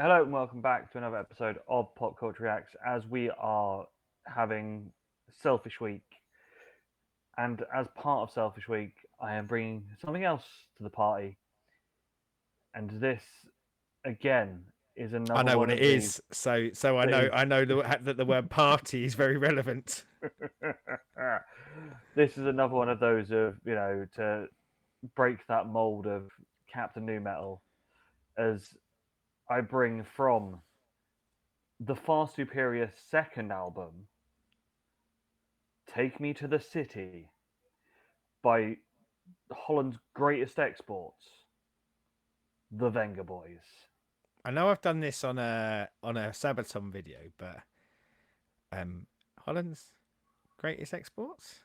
Hello and welcome back to another episode of Pop Culture Reacts as we are having Selfish Week. And as part of Selfish Week, I am bringing something else to the party. And this, again, is I another know one what it of these. is, so I That know is, that the word party is very relevant. this is another one of those to break that mold of Captain New Metal as I bring from the far superior second album, Take Me to the City, by Holland's greatest exports, the Vengaboys. I know I've done this on a Sabaton video, but Holland's greatest exports.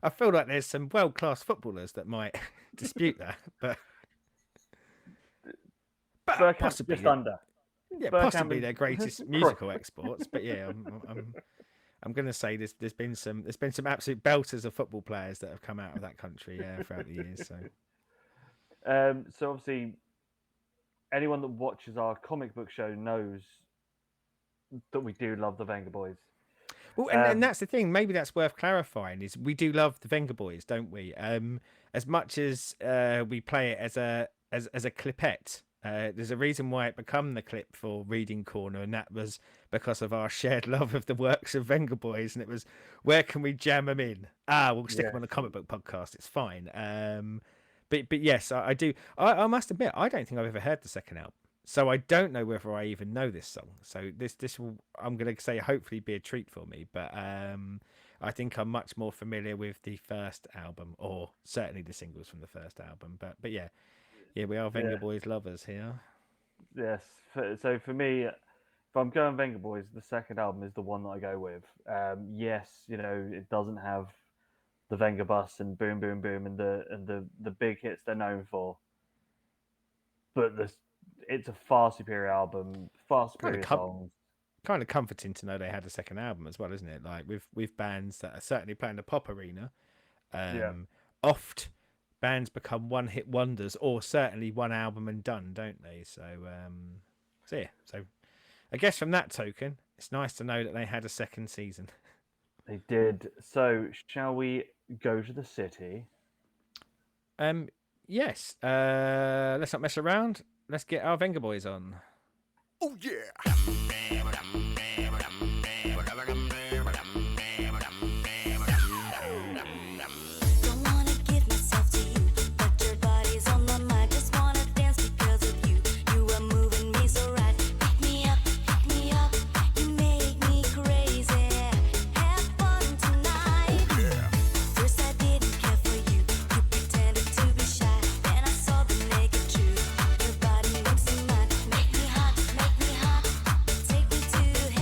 I feel like there's some world class footballers that might dispute that, but Burkamp possibly just under. yeah, Burkamp possibly their is greatest cro- musical exports. But yeah, I'm going to say there's been some absolute belters of football players that have come out of that country throughout the years. So so obviously, anyone that watches our comic book show knows that we do love the Vengaboys. well, and Um, that's the thing. Maybe that's worth clarifying. Is we do love the Vengaboys, don't we? As much as we play it as a clipette. There's a reason why it became the clip for Reading Corner, and that was because of our shared love of the works of Vengaboys. And it was, where can we jam them in? We'll stick them yes, on a comic book podcast. It's fine. But yes, I do. I must admit, I don't think I've ever heard the second album, so I don't know whether I even know this song. So this will, I'm going to say, hopefully be a treat for me. But I think I'm much more familiar with the first album, or certainly the singles from the first album. But yeah, yeah, we are yeah, Venga Boys lovers here. yes. So for me, if I'm going Vengaboys, the second album is the one that I go with. Yes, it doesn't have the Venga Bus and Boom Boom Boom and the big hits they're known for, but it's a far superior album, far Kind of superior songs. kind of comforting to know they had a second album as well, isn't it? Like with bands that are certainly playing the pop arena, Yeah, oft bands become one hit wonders, or certainly one album and done, don't they? So yeah. So I guess from that token, it's nice to know that they had a second season. they did. So shall we go to the city? Um, yes. Let's not mess around. Let's get our Venga Boys on. Oh yeah. Don't wanna give myself to you, but your body's on my mind. Just wanna dance because of you. You are moving me so right. Pick me up, you make me crazy. Have fun tonight. First I didn't care for you. You pretended to be shy. Then I saw the naked truth. Your body next to mine. Make me hot. Take me to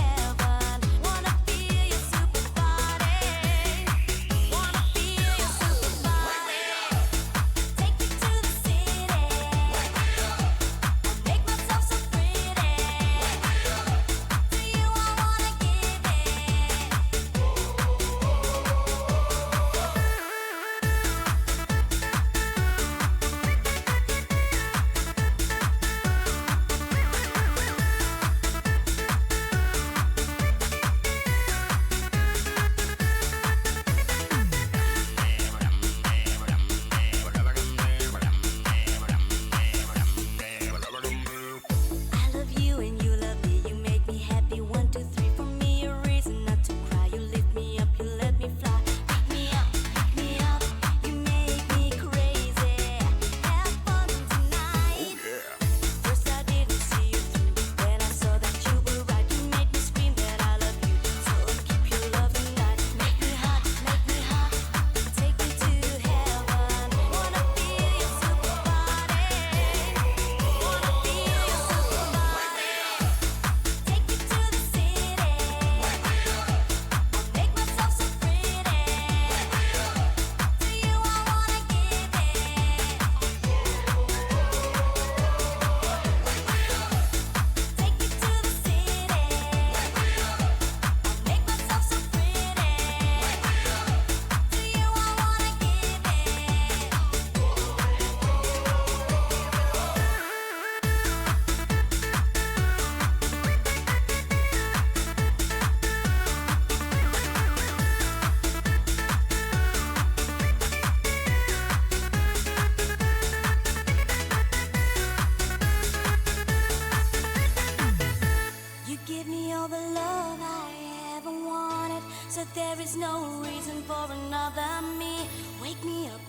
so there is no reason for another me. Wake me up,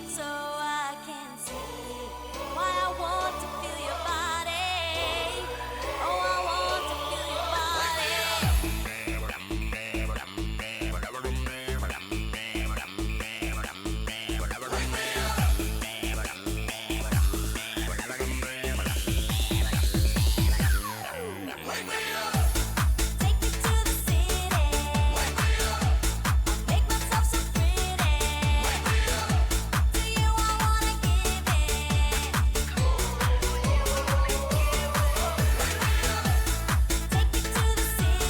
so I can see why I want to feel your body. Oh, I want to feel your body. Take me to the city. Make myself so pretty. To you I wanna give it. Take me to the city.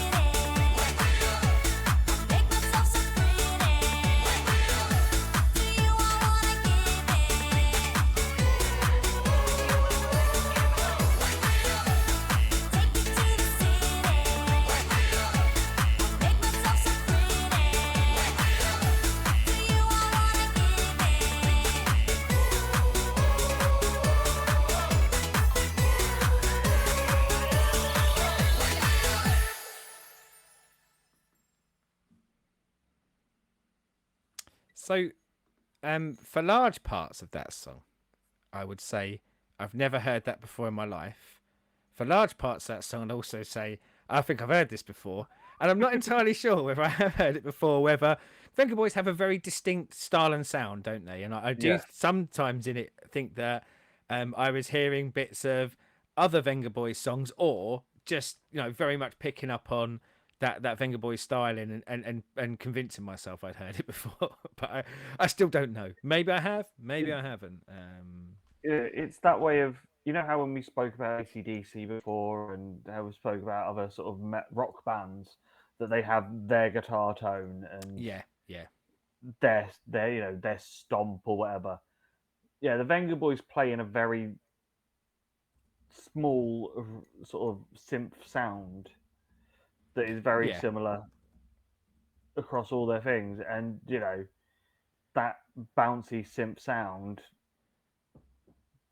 Make myself so pretty. To you I wanna give it. Take me to the city. Make myself so pretty. To you I wanna give So, for large parts of that song, I would say I've never heard that before in my life. For large parts of that song, I'd also say I think I've heard this before, and I'm not entirely sure whether I have heard it before. Whether Vengaboys have a very distinct style and sound, don't they? And I do Yeah. sometimes in it think that I was hearing bits of other Vengaboys songs, or just very much picking up on that Vengaboys styling and convincing myself I'd heard it before. But I still don't know. Maybe I have, maybe I haven't. It's that way of, how when we spoke about AC/DC before and how we spoke about other sort of rock bands, that they have their guitar tone and Yeah. their their stomp or whatever. Yeah, the Vengaboys play in a very small sort of synth sound that is very Yeah. similar across all their things, and that bouncy synth sound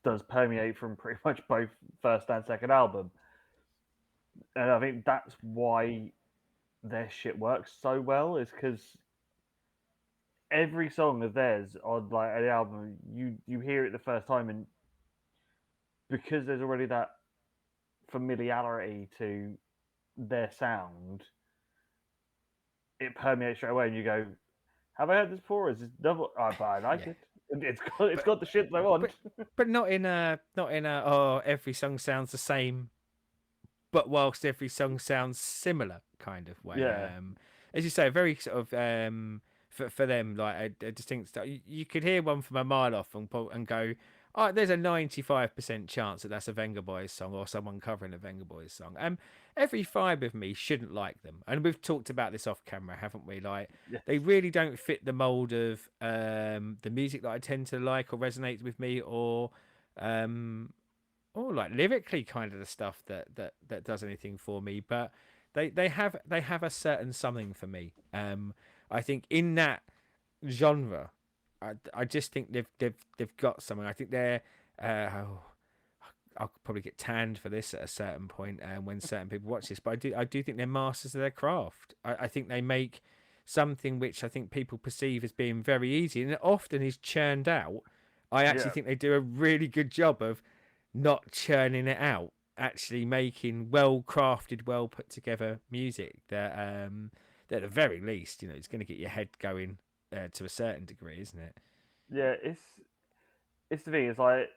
does permeate from pretty much both first and second album, and I think that's why their shit works so well, is because every song of theirs on like the album, you hear it the first time, and because there's already that familiarity to their sound, it permeates straight away, and you go, "Have I heard this before? Is this double? Oh, but I like Yeah. it. It's got the shit that I want." But not in a every song sounds the same, but whilst every song sounds similar kind of way. Yeah. As you say, very sort of for them like a distinct style. You could hear one from a mile off and go, oh, there's a 95% chance that that's a Vengaboys song or someone covering a Vengaboys song. Every fibre of me shouldn't like them, and we've talked about this off camera, haven't we? Like they really don't fit the mold of the music that I tend to like or resonates with me, or like lyrically kind of the stuff that does anything for me. But they have a certain something for me. I think in that genre, I just think they've got something. I think they're I'll probably get tanned for this at a certain point when certain people watch this, but I do think they're masters of their craft. I think they make something which I think people perceive as being very easy, and it often is churned out. I actually think they do a really good job of not churning it out, actually making well crafted, well put together music that at the very least, it's going to get your head going to a certain degree, isn't it? Yeah, it's the thing. It's like,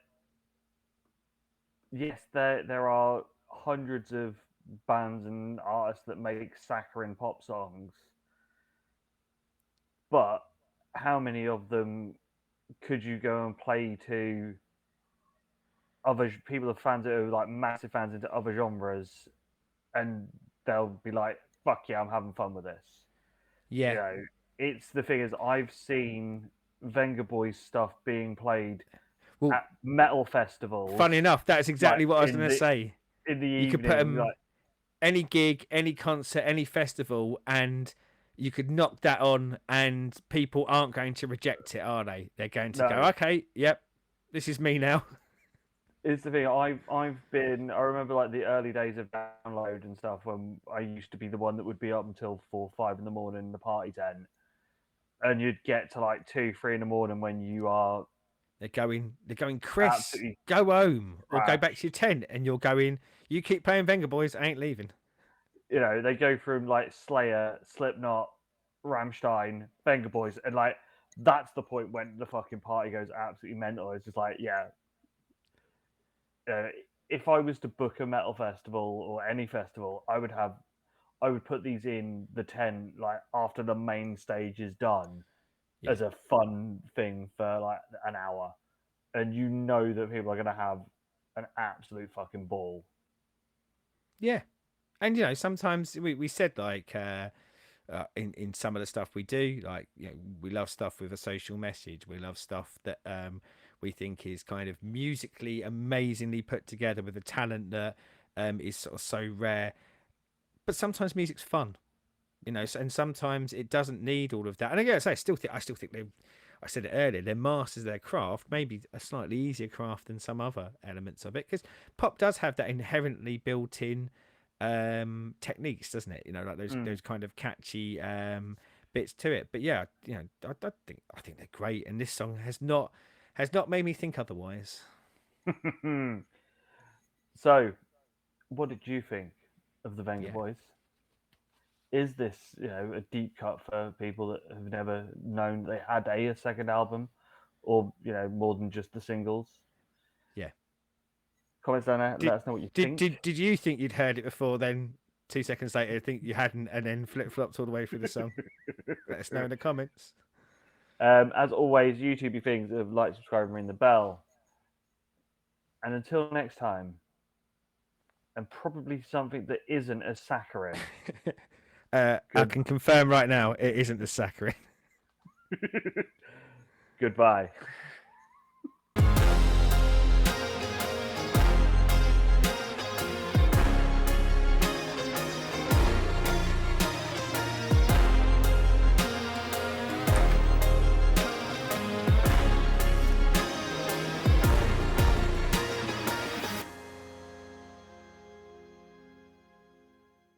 yes, there are hundreds of bands and artists that make saccharine pop songs, but how many of them could you go and play to other people, of fans that are like massive fans into other genres, and they'll be like, "Fuck yeah, I'm having fun with this." Yeah. It's the thing is, I've seen Vengaboys stuff being played at metal festivals. Funny enough, that's exactly what I was going to say. In the you evening, could put them like, any gig, any concert, any festival, and you could knock that on, and people aren't going to reject it, are they? They're going to go, okay, yep, this is me now. it's the thing. I've been. I remember like the early days of download and stuff when I used to be the one that would be up until 4, 5 in the morning in the party tent, and you'd get to like 2, 3 in the morning when you are They're going, Chris, absolutely go home or go back crashed. to your tent, and you're going, you keep playing Vengaboys, I ain't leaving. You know, they go from like Slayer, Slipknot, Rammstein, Vengaboys, and like that's the point when the fucking party goes absolutely mental. It's just like, yeah, uh, if I was to book a metal festival or any festival, I would put these in the tent like after the main stage is done Yeah. as a fun thing for like an hour, and you know that people are gonna have an absolute fucking ball. Yeah. And sometimes we said like in some of the stuff we do, like we love stuff with a social message. We love stuff that we think is kind of musically amazingly put together with a talent that is sort of so rare. But sometimes music's fun, and sometimes it doesn't need all of that. And again, I still think they. I said it earlier. They're masters of their craft, maybe a slightly easier craft than some other elements of it, because pop does have that inherently built-in techniques, doesn't it? Like those kind of catchy bits to it. But yeah, I think they're great, and this song has not made me think otherwise. So, what did you think of the Venga Yeah. Boys? Is this, a deep cut for people that have never known they had a second album, or more than just the singles? Yeah. Comments down there. Did Let us know what you did think. did you think you'd heard it before? Then 2 seconds later, think you hadn't, and then flip flopped all the way through the song. Let us know in the comments. As always, YouTube things of like, subscribe, and ring the bell. And until next time, and probably something that isn't a saccharine. I Good. can confirm right now it isn't the saccharine. Goodbye.